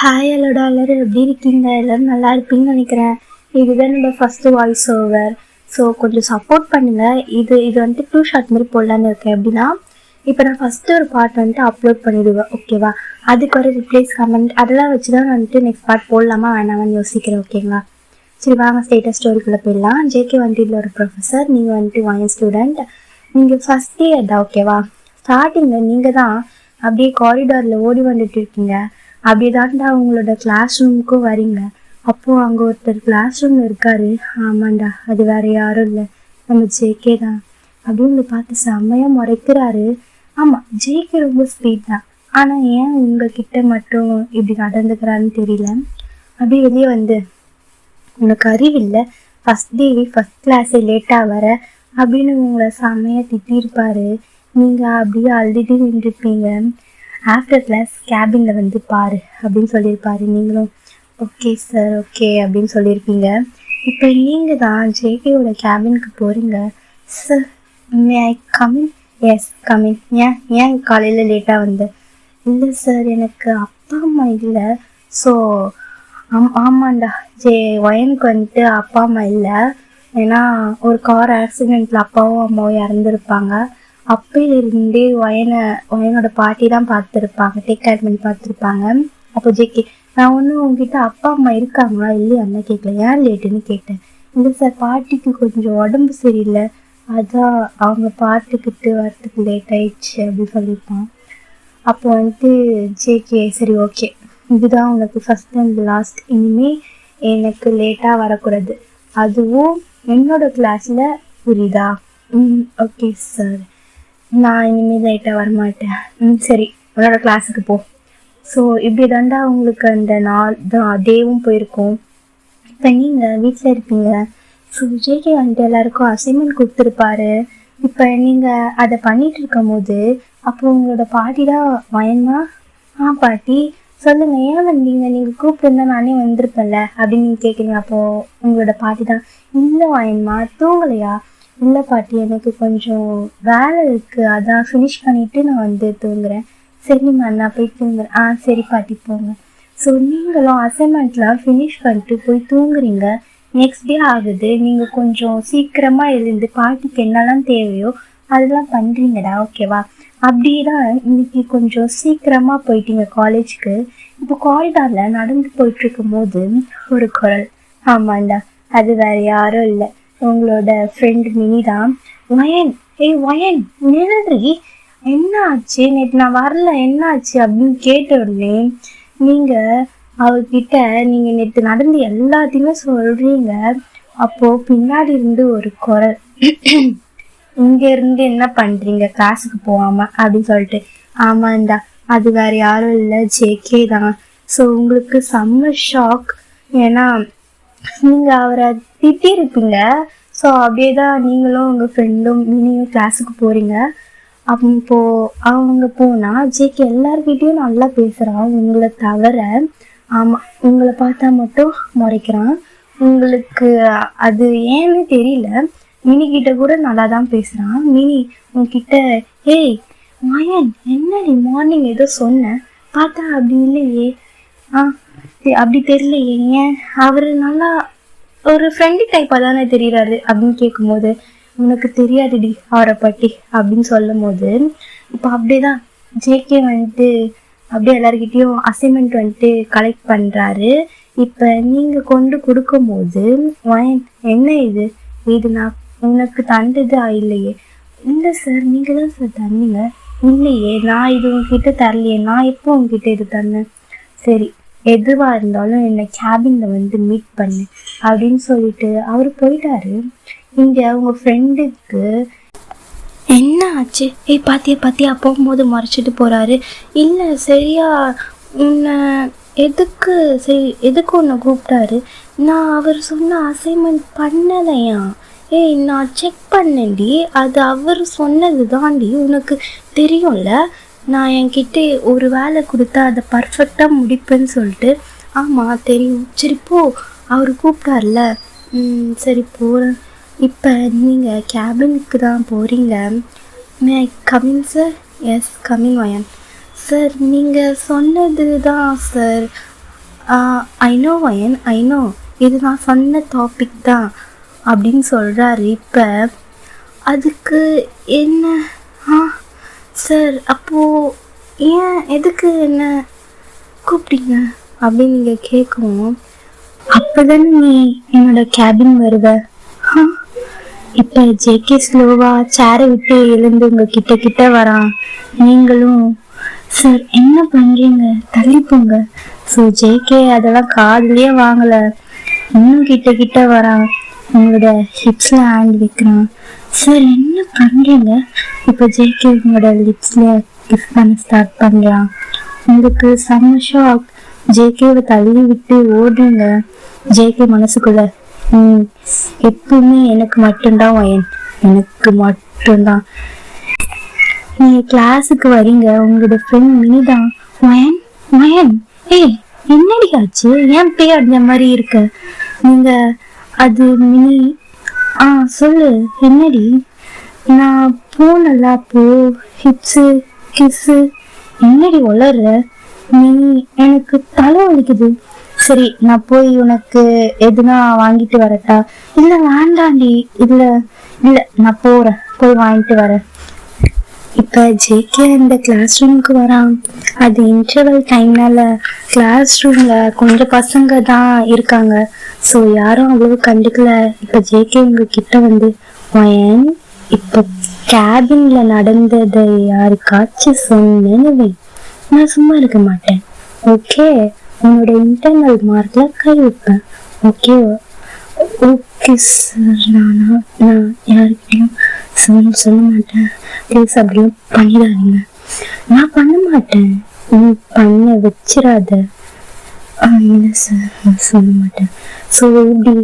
Hi ஹலோடா, எல்லோரும் எப்படி இருக்கீங்க? எல்லோரும் நல்லா இருப்பீங்கன்னு நினைக்கிறேன். இதுதான் என்னோட ஃபஸ்ட்டு வாய்ஸ் ஓவர். ஸோ கொஞ்சம் சப்போர்ட் பண்ணுங்கள். இது வந்துட்டு 2 ஷார்ட் மாதிரி போடலான்னு இருக்கேன். எப்படின்னா, இப்போ நான் ஃபஸ்ட்டு ஒரு பார்ட் வந்துட்டு அப்லோட் பண்ணிவிடுவேன், ஓகேவா? அதுக்கு ஒரு ரிப்ளைஸ் கமெண்ட் அதெல்லாம் வச்சு தான் வந்துட்டு நெக்ஸ்ட் பார்ட் போடலாமா வேணாமான்னு யோசிக்கிறேன், ஓகேங்களா? சரி வாங்க ஸ்டேட்டஸ் ஸ்டோரிக்குள்ளே போயிடலாம். ஜேகே வந்துட்டு இதில் ஒரு ப்ரொஃபஸர், நீங்கள் வந்துட்டு ஒன் ஸ்டூடெண்ட். நீங்கள் ஃபஸ்ட் இயர் தான், ஓகேவா? ஸ்டார்டிங்கில் நீங்கள் தான் அப்படியே காரிடாரில் ஓடி வந்துட்டு இருக்கீங்க. அப்படி தாண்டா உங்களோட கிளாஸ் ரூமுக்கும் வரீங்க. அப்போது அங்கே ஒருத்தர் கிளாஸ் ரூமில் இருக்காரு. ஆமாண்டா, அது வேறு யாரும் இல்லை, நம்ம ஜேகே தான். அப்படி உங்களை பார்த்து செம்மையாக முறைக்கிறாரு. ஆமாம், ஜேகே ரொம்ப ஸ்பீட் தான். ஆனால் ஏன் உங்ககிட்ட மட்டும் இப்படி நடந்துக்கிறான்னு தெரியல. அப்படியே வெளியே வந்து, உனக்கு அறிவில்லை, ஃபஸ்ட் டேவே ஃபஸ்ட் கிளாஸே லேட்டாக வர அப்படின்னு உங்களை செம்மையாக திட்டிருப்பாரு. நீங்கள் அப்படியே அழுதுட்டு நின்றுருப்பீங்க. ஆஃப்டர் கிளாஸ் கேபினில் வந்து பாரு அப்படின்னு சொல்லியிருப்பாரு. நீங்களும் ஓகே சார் ஓகே அப்படின்னு சொல்லியிருப்பீங்க. இப்போ நீங்கள் தான் ஜேகேவோட கேபினுக்கு போகிறீங்க. Sir May I come in? Yes come in. ஏன் காலையில் லேட்டாக வந்து? இல்லை சார், எனக்கு அப்பா அம்மா இல்லை. ஸோ ஆமாண்டா, ஒயனுக்கு வந்துட்டு அப்பா அம்மா இல்லை. ஏன்னா ஒரு கார் ஆக்சிடெண்ட்டில் அப்பாவும் அம்மாவும் இறந்துருப்பாங்க. அப்பையிலிருந்தே ஒயனோட பாட்டி தான் பார்த்துருப்பாங்க, டேக் கேர் பண்ணி பார்த்துருப்பாங்க. அப்போ ஜேகே, நான் ஒன்றும் உங்ககிட்ட அப்பா அம்மா இருக்காங்களா இல்லையா என்ன கேட்கல, ஏன் லேட்டுன்னு கேட்டேன். இல்லை சார், பாட்டிக்கு கொஞ்சம் உடம்பு சரியில்லை, அதான் அவங்க பார்த்துக்கிட்டு வரத்துக்கு லேட் ஆயிடுச்சு அப்படின்னு சொல்லியிருப்பான். அப்போ வந்துட்டு ஜேகே, சரி ஓகே, இதுதான் உனக்கு ஃபஸ்ட் அண்ட் லாஸ்ட். இனிமேல் எனக்கு லேட்டாக வரக்கூடாது, அதுவும் என்னோட கிளாஸில், புரியுதா? ஓகே சார், நான் இனிமேல் லைட்டாக வரமாட்டேன். சரி, உன்னோட கிளாஸுக்கு போ. ஸோ இப்படி தாண்டா உங்களுக்கு அந்த நாள் தான் டேவும் போயிருக்கும். இப்போ நீங்கள் வீட்டில் இருப்பீங்க. ஸோ ஜேகே வந்துட்டு எல்லாருக்கும் அசைன்மெண்ட் கொடுத்துருப்பாரு. இப்போ நீங்கள் அதை பண்ணிகிட்டு இருக்கும் போது அப்போ உங்களோட பாட்டி தான் வயன்மா, பாட்டி சொல்லுங்கள், ஏன் வந்தீங்க? நீங்கள் கூப்பிட்டுருந்தா நானே வந்திருப்பேன்ல அப்படின்னு நீங்கள் கேட்குறீங்க. அப்போது உங்களோட பாட்டி தான், இல்லை வயன்மா, தூங்கலையா? இல்லை பாட்டி, எனக்கு கொஞ்சம் வேலை இருக்குது, அதான் ஃபினிஷ் பண்ணிவிட்டு நான் வந்து தூங்குறேன். சரிம்மா, நான் போய் தூங்குறேன். சரி பாட்டி, போங்க. ஸோ நீங்களும் அசைன்மெண்ட்லாம் ஃபினிஷ் பண்ணிட்டு போய் தூங்குறீங்க. நெக்ஸ்ட் டே ஆகுது, நீங்கள் கொஞ்சம் சீக்கிரமாக எழுந்து பாட்டிக்கு என்னெல்லாம் தேவையோ அதெல்லாம் பண்ணுறீங்கடா, ஓகேவா? அப்படி தான் இன்னைக்கு கொஞ்சம் சீக்கிரமாக போயிட்டீங்க காலேஜுக்கு. இப்போ காரிடாரில் நடந்து போயிட்டுருக்கும் போது ஒரு குரல். ஆமாண்டா, அது வேறு யாரும் இல்லை, உங்களோட ஃப்ரெண்ட் மினி தான். வயன், வயன் நில்றி, என்ன ஆச்சு? நேற்று நான் வரல, என்ன ஆச்சு அப்படின்னு கேட்ட உடனே நீங்கள் அவர்கிட்ட நீங்கள் நேற்று நடந்து எல்லாத்தையுமே சொல்கிறீங்க. அப்போது பின்னாடி இருந்து ஒரு குரல், இங்கேருந்து என்ன பண்ணுறீங்க கிளாஸுக்கு போகாமல் அப்படின்னு சொல்லிட்டு. ஆமாண்டா, அது வேறு யாரும் இல்லை, ஜேகே தான். ஸோ உங்களுக்கு செம்ம ஷாக், ஏன்னா நீங்கள் அவரை திட்டிருப்பீங்க. ஸோ அப்படியே தான் நீங்களும் உங்கள் ஃப்ரெண்டும் மினியும் கிளாஸுக்கு போகிறீங்க. அப்போ அவங்க போனால் ஜேகே எல்லார்கிட்டையும் நல்லா பேசுகிறான், உங்களை தவிர. ஆமாம், உங்களை பார்த்தா மட்டும் முறைக்கிறான். உங்களுக்கு அது ஏன்னு தெரியல. மினிக்கிட்ட கூட நல்லா தான் பேசுகிறான். மினி உங்ககிட்ட, ஏய் மயன், என்னடி மார்னிங் ஏதோ சொன்னேன், பார்த்தா அப்படி இல்லையே, அப்படி தெரியலையே, ஏன்? அவர் நல்லா ஒரு ஃப்ரெண்ட்லி டைப்பாக தானே தெரிகிறாரு அப்படின்னு கேட்கும்போது, உனக்கு தெரியாதுடி அவரை பற்றி அப்படின்னு சொல்லும் போது, இப்போ அப்படியே தான் ஜேகே வந்துட்டு அப்படியே எல்லாருக்கிட்டேயும் அசைன்மெண்ட் வந்துட்டு கலெக்ட் பண்ணுறாரு. இப்போ நீங்கள் கொண்டு கொடுக்கும்போது, வயன் என்ன இது நான் உனக்கு தந்தது இல்லையே. இல்லை சார், நீங்கள் தான் சார் தந்தீங்க. இல்லையே, நான் இது உங்ககிட்ட தரலையே, நான் எப்போ உங்ககிட்ட இது தந்தேன்? சரி, எதுவாக இருந்தாலும் என்னை கேபினில் வந்து மீட் பண்ணு அப்படின்னு சொல்லிட்டு அவர் போயிட்டாரு. இங்கே அவங்க ஃப்ரெண்டுக்கு என்ன ஆச்சு? பாத்தியா போகும்போது மறைச்சிட்டு போகிறாரு. இல்லை சரியா, உன்னை எதுக்கு உன்னை கூப்பிட்டாரு? நான் அவர் சொன்ன அசைன்மெண்ட் பண்ணலையா? நான் செக் பண்ணேன்டி, அது அவர் சொன்னது தாண்டி, உனக்கு தெரியும்ல, நான் என்கிட்ட ஒரு வேலை கொடுத்தா அதை பர்ஃபெக்டாக முடிப்பேன்னு சொல்லிட்டு. ஆமாம் தெரியும். சரி போ, அவர் கூப்பிட்டார்ல. சரி போகிறேன். இப்போ நீங்கள் கேபினுக்கு தான் போகிறீங்க. May I coming sir? Yes coming வயன். சார் நீங்கள் சொன்னது தான் சார், ஐ நோ வயன், ஐ நோ, இது நான் சொன்ன டாபிக் தான் அப்படின்னு சொல்கிறாரு. இப்போ அதுக்கு என்ன? சார் அப்போது ஏன் எதுக்கு என்ன கூப்பிட்டீங்க அப்படின்னு நீங்கள் கேட்கவும், அப்போ தானே நீ என்னோட கேபின் வருவ. இப்போ ஜேகே ஸ்லோவாக சேரை விட்டு எழுந்து உங்கள் கிட்ட வரான். நீங்களும் சார் என்ன பண்ணுறீங்க, தள்ளிப்போங்க. ஸோ ஜேகே அதெல்லாம் காதுலயே வாங்கலை, இன்னும் கிட்ட வரான். உங்களோட ஹிப்ஸில் ஹேண்ட் வைக்கிறான். சார் என்ன பண்ணுறீங்க? இப்போ ஜேகே உங்களோட லிப்ஸில் கிஸ் பண்ண ஸ்டார்ட் பண்ணுறான். உங்களுக்கு செம்ம ஷாக். ஜேகேவை தள்ளி விட்டு ஓடுங்க. ஜேகே மனசுக்குள்ள, எப்பவுமே எனக்கு மட்டும்தான் வயன், எனக்கு மட்டும்தான். நீங்கள் கிளாஸுக்கு வரீங்க, உங்களோட ஃப்ரெண்ட் மினி தான். வயன் வயன், ஏய் என்னடி ஆச்சு? ஏன் பேய் அடைஞ்ச மாதிரி இருக்க? நீங்கள் அது மினி. சொல்லு என்னடி? நான் போனல அப்போ ஹிப்ஸு கிஸ்ஸு. என்னடி வளர்ற நீ? எனக்கு தலை வலிக்குது. சரி நான் போய் உனக்கு எதுனா வாங்கிட்டு வரட்டா? இல்லை வேண்டாண்டி. இல்லை நான் போகிறேன், போய் வாங்கிட்டு வரேன். இப்போ ஜேகே இந்த கிளாஸ் ரூமுக்கு வரான். அது இன்டர்வல் டைம்னால கிளாஸ் ரூமில் கொஞ்சம் பசங்க தான் இருக்காங்க. ஸோ யாரும் அவ்வளோ கண்டுக்கல. இப்போ ஜேகே உங்ககிட்ட வந்து, வயன் இப்போ கேபினில் நடந்ததை யாருக்காச்சும் சொன்னேன்னு நான் சும்மா இருக்க மாட்டேன். ஓகே, உன்னோட இன்டர்னல் மார்க்கில் கை வைப்பேன். ஓகேவா? Okay sir. நான் யாருக்கையும் சொல்ல மாட்டேன் ப்ளீஸ். அப்படியும் பண்ணிடாதீங்க. நான் பண்ண மாட்டேன், நீ பண்ண வச்சிடாத. இல்லை சார் நான் சொல்ல மாட்டேன். ஸோ இப்படி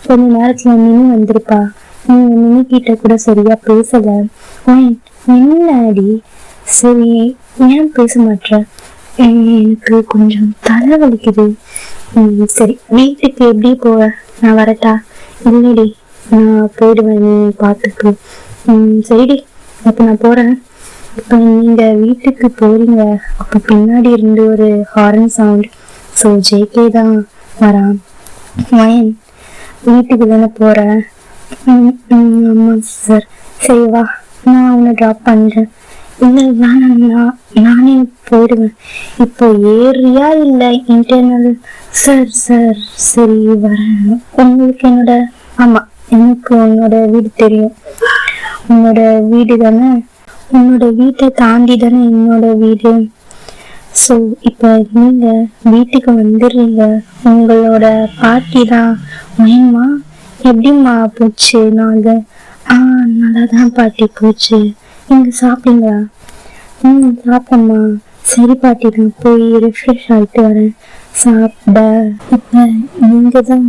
கொஞ்ச நேரத்தில் மினி வந்திருப்பா. நீங்கள் மினி கிட்ட கூட சரியாக பேசலை. என்னடி? சரி ஏன் பேச மாட்டேன்? எனக்கு கொஞ்சம் தலை வலிக்குது. சரி வீட்டுக்கு எப்படி போவ? நான் வரட்டா? இல்லடி நான் போயிடுவேன், நீ பார்த்துக்கு. சரிடி அப்போ நான் போகிறேன். இப்போ நீங்கள் வீட்டுக்கு போகிறீங்க. அப்போ பின்னாடி இருந்து ஒரு ஹார்ன் சவுண்ட். ஸோ ஜேகே தான் வரான். வயன் வீட்டுக்கு தானே போகிறேன்? ஆமாம் சார். சரி வா, நான் அவனை ட்ராப் பண்ணுறேன். இல்லை வேணாம்னா நானே போயிடுவேன். இப்போ ஏரியா இல்லை இன்டர்னல்? சார் சரி வரேன். உங்களுக்கு என்னோட, ஆமாம் எனக்கு உன்னோட வீடு தெரியும். உன்னோட வீடு தானே, உன்னோட வீட்டை தாண்டி தானே என்னோட வீடு. ஸோ இப்போ நீங்கள் வீட்டுக்கு வந்துடுறீங்க. உங்களோட பாட்டி தான். வயன்மா எப்படிம்மா போச்சு நாள்? நல்லா தான் பாட்டி போச்சு. நீங்கள் சாப்பிட்டீங்களா? சாப்பிட்டம்மா. சரி பாட்டி நான் போய் ரிஃப்ரெஷ் ஆகிட்டு வரேன். சாப்பிட இப்போ நீங்கள் தான்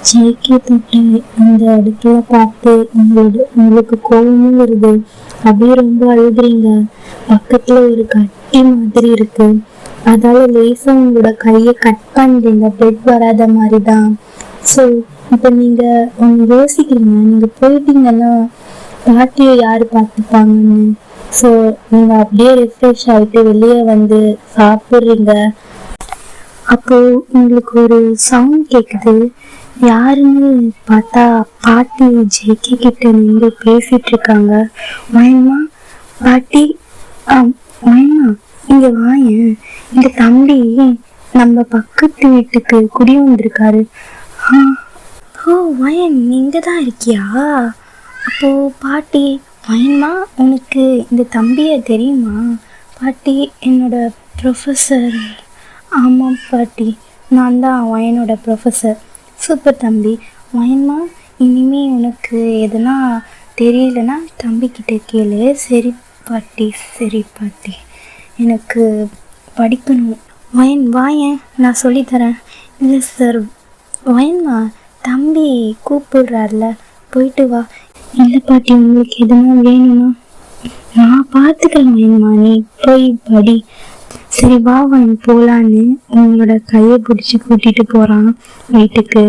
ஜேகே தொட்டு அந்த இடத்துல பார்த்து உங்களுக்கு கோபமும் வருது. அப்படியே ரொம்ப அழுகுறீங்க. பக்கத்தில் ஒரு கட்டி மாதிரி இருக்கு. அதால லேசாக உங்களோட கையை கட் பண்ணுறீங்க, பிளட் வராத மாதிரி தான். ஸோ இப்போ நீங்கள் யோசிக்கிறீங்க, நீங்கள் போயிட்டீங்கன்னா பாட்டியை யார் பார்த்துப்பாங்கன்னு. ஸோ நீங்கள் அப்படியே ரிஃப்ரெஷ் ஆகிட்டு வெளியே வந்து சாப்பிட்றீங்க. அப்போது உங்களுக்கு ஒரு சவுண்ட் கேட்குது. யாருன்னு பார்த்தா பாட்டி ஜேகே கிட்ட நின்று பேசிட்டு இருக்காங்க. வயன்மா பாட்டி, வயன்மா இங்கே வாயன், இந்த தம்பி நம்ம பக்கத்து வீட்டுக்கு குடி வந்திருக்காரு. ஓ வயன் நீங்க தான் இருக்கியா? அப்போ பாட்டி, வயன்மா உனக்கு இந்த தம்பியை தெரியுமா? பாட்டி என்னோட ப்ரொஃபஸர். ஆமாம் பாட்டி, நான் தான் வயனோட ப்ரொஃபஸர். சூப்பர் தம்பி. வயன்மா இனிமே உனக்கு எதுனா தெரியலன்னா தம்பிக்கிட்ட கேளு. சரி பாட்டி எனக்கு படிக்கணும். வயன் வாயன் நான் சொல்லித்தரேன். இல்லை சார். வயன்மா தம்பி கூப்பிடுறாருல, போயிட்டு வா. இல்லை பாட்டி உங்களுக்கு எதுனா வேணும்னா நான் பார்த்துக்கிறேன் வயன்மா, நீ போய் படி. சரி வா வயன் போகலான்னு உங்களோட கையை பிடிச்சி கூட்டிகிட்டு போகிறான் வீட்டுக்கு.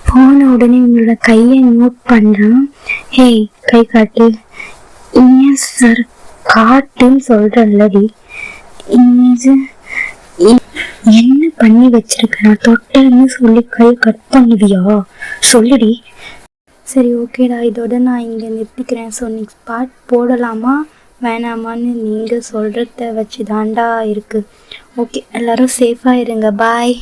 போன உடனே உங்களோட கையை நோட் பண்ணுறான். ஹேய் கை காட்டு. ஏன் சார் காட்டுன்னு சொல்கிறல்லடி. என்ன பண்ணி வச்சிருக்கேன். நான் தொட்டேன்னு சொல்லி கை கட் பண்ணுவியா? சொல்லுடி. சரி ஓகேடா, இதோட நான் இங்கே நிறுத்திக்கிறேன். ஸோ நெக்ஸ்ட் பார்ட் போடலாமா வேணாமான்னு நீங்கள் சொல்கிறத வச்சு தாண்டா இருக்குது. ஓகே, எல்லோரும் சேஃபாக இருங்க. பாய்.